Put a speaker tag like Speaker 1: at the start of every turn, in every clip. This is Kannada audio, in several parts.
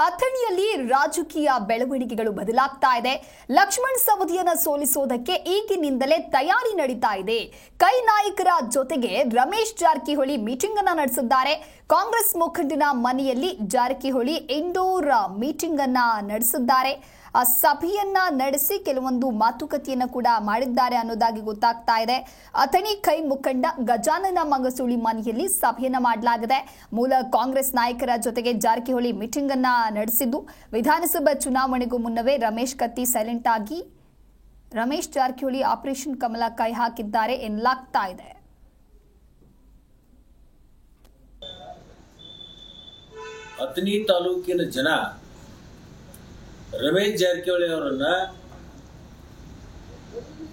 Speaker 1: ಅಥಣಿಯಲ್ಲಿ ರಾಜಕೀಯ ಬೆಳವಣಿಗೆಗಳು ಬದಲಾಗ್ತಾ ಇದೆ. ಲಕ್ಷ್ಮಣ್ ಸವದಿಯನ್ನ ಸೋಲಿಸೋದಕ್ಕೆ ಈಗಿನಿಂದಲೇ ತಯಾರಿ ನಡೀತಾ ಇದೆ. ಕೈ ನಾಯಕರ ಜೊತೆಗೆ ರಮೇಶ್ ಜಾರಕಿಹೊಳಿ ಮೀಟಿಂಗ್ ಅನ್ನ ನಡೆಸಿದ್ದಾರೆ. ಕಾಂಗ್ರೆಸ್ ಮುಖಂಡನ ಮನೆಯಲ್ಲಿ ಜಾರಕಿಹೊಳಿ ಇಂಡೋರ್ ಮೀಟಿಂಗ್ ಅನ್ನ ನಡೆಸಿದ್ದಾರೆ. ಸಭೆಯನ್ನ ನಡೆಸಿ ಕೆಲವೊಂದು ಮಾತುಕತೆಯನ್ನ ಕೂಡ ಮಾಡಿದ್ದಾರೆ ಅನ್ನೋದಾಗಿ ಗೊತ್ತಾಗ್ತಾ ಇದೆ. ಅಥಣಿ ಕೈ ಮುಖಂಡ ಗಜಾನನ ಮಂಗಸೂಳಿ ಮನೆಯಲ್ಲಿ ಸಭೆಯನ್ನ ಮಾಡಲಾಗಿದೆ. ಮೂಲ ಕಾಂಗ್ರೆಸ್ ನಾಯಕರ ಜೊತೆಗೆ ಜಾರಕಿಹೊಳಿ ಮೀಟಿಂಗ್ ಅನ್ನ ನಡೆಸಿದ್ದು, ವಿಧಾನಸಭಾ ಚುನಾವಣೆಗೂ ಮುನ್ನವೇ ರಮೇಶ್ ಕತ್ತಿ ಸೈಲೆಂಟ್ ಆಗಿ ರಮೇಶ್ ಜಾರಕಿಹೊಳಿ ಆಪರೇಷನ್ ಕಮಲ ಕೈ ಹಾಕಿದ್ದಾರೆ ಎನ್ನಲಾಗ್ತಾ ಇದೆ.
Speaker 2: ಅಥಣಿ ತಾಲೂಕಿನ ಜನ ರಮೇಶ್ ಜಾರಕಿಹೊಳಿ ಅವರನ್ನ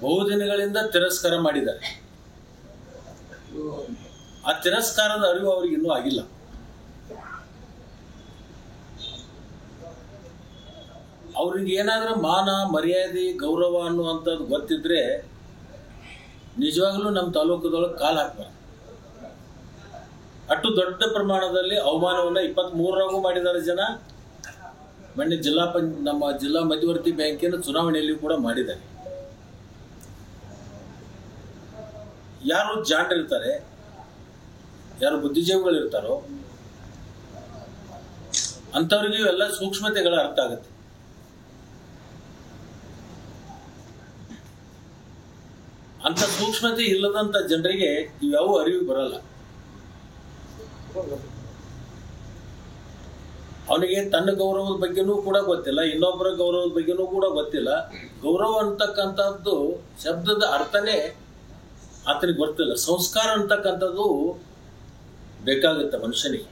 Speaker 2: ಬಹುದಿನಗಳಿಂದ ತಿರಸ್ಕಾರ ಮಾಡಿದ್ದಾರೆ. ಆ ತಿರಸ್ಕಾರದ ಅರಿವು ಅವರಿಗೆ ಇನ್ನೂ ಆಗಿಲ್ಲ. ಅವ್ರಿಗೆ ಏನಾದ್ರೂ ಮಾನ ಮರ್ಯಾದೆ ಗೌರವ ಅನ್ನುವಂಥದ್ದು ಗೊತ್ತಿದ್ರೆ ನಿಜವಾಗ್ಲೂ ನಮ್ಮ ತಾಲೂಕದೊಳಗೆ ಕಾಲು ಹಾಕ್ತಾರೆ. ಅಷ್ಟು ದೊಡ್ಡ ಪ್ರಮಾಣದಲ್ಲಿ ಅವಮಾನವನ್ನ 23ರಾಗೂ ಮಾಡಿದ್ದಾರೆ ಜನ. ಮೊನ್ನೆ ನಮ್ಮ ಜಿಲ್ಲಾ ಮಧ್ಯವರ್ತಿ ಬ್ಯಾಂಕಿನ ಚುನಾವಣೆಯಲ್ಲಿ ಕೂಡ ಮಾಡಿದ್ದಾರೆ. ಯಾರು ಜಾಣರಿರ್ತಾರೆ, ಯಾರು ಬುದ್ಧಿಜೀವಿಗಳಿರ್ತಾರೋ ಅಂಥವ್ರಿಗೆ ಇವೆಲ್ಲ ಸೂಕ್ಷ್ಮತೆಗಳ ಅರ್ಥ ಆಗುತ್ತೆ. ಅಂತ ಸೂಕ್ಷ್ಮತೆ ಇಲ್ಲದಂತ ಜನರಿಗೆ ಇವ್ಯಾವ ಅರಿವು ಬರಲ್ಲ. ಅವನಿಗೆ ತನ್ನ ಗೌರವದ ಬಗ್ಗೆನೂ ಕೂಡ ಗೊತ್ತಿಲ್ಲ, ಇನ್ನೊಬ್ಬರ ಗೌರವದ ಬಗ್ಗೆನೂ ಕೂಡ ಗೊತ್ತಿಲ್ಲ. ಗೌರವ ಅಂತಕ್ಕಂಥದ್ದು ಶಬ್ದದ ಅರ್ಥನೇ ಆತನಿಗೆ ಗೊತ್ತಿಲ್ಲ. ಸಂಸ್ಕಾರ ಅಂತಕ್ಕಂಥದ್ದು ಬೇಕಾಗುತ್ತೆ ಮನುಷ್ಯನಿಗೆ.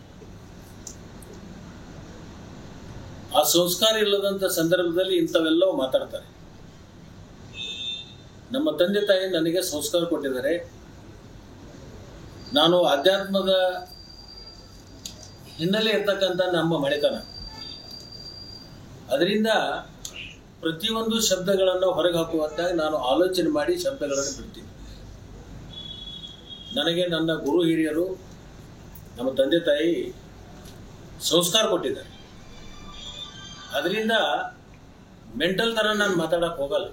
Speaker 2: ಆ ಸಂಸ್ಕಾರ ಇಲ್ಲದಂತ ಸಂದರ್ಭದಲ್ಲಿ ಇಂಥವೆಲ್ಲವೂ ಮಾತಾಡ್ತಾರೆ. ನಮ್ಮ ತಂದೆ ತಾಯಿ ನನಗೆ ಸಂಸ್ಕಾರ ಕೊಟ್ಟಿದ್ದಾರೆ. ನಾನು ಆಧ್ಯಾತ್ಮದ ಹಿನ್ನೆಲೆ ಇರ್ತಕ್ಕಂಥ ನಮ್ಮ ಮನೆತನ. ಅದರಿಂದ ಪ್ರತಿಯೊಂದು ಶಬ್ದಗಳನ್ನು ಹೊರಗೆ ಹಾಕುವಂತಾಗಿ ನಾನು ಆಲೋಚನೆ ಮಾಡಿ ಶಬ್ದಗಳನ್ನು ಬಿಡ್ತೀನಿ. ನನಗೆ ನನ್ನ ಗುರು ಹಿರಿಯರು, ನಮ್ಮ ತಂದೆ ತಾಯಿ ಸಂಸ್ಕಾರ ಕೊಟ್ಟಿದ್ದಾರೆ. ಅದರಿಂದ ಮೆಂಟಲ್ ಥರ ನಾನು ಮಾತಾಡಕ್ಕೆ ಹೋಗಲ್ಲ.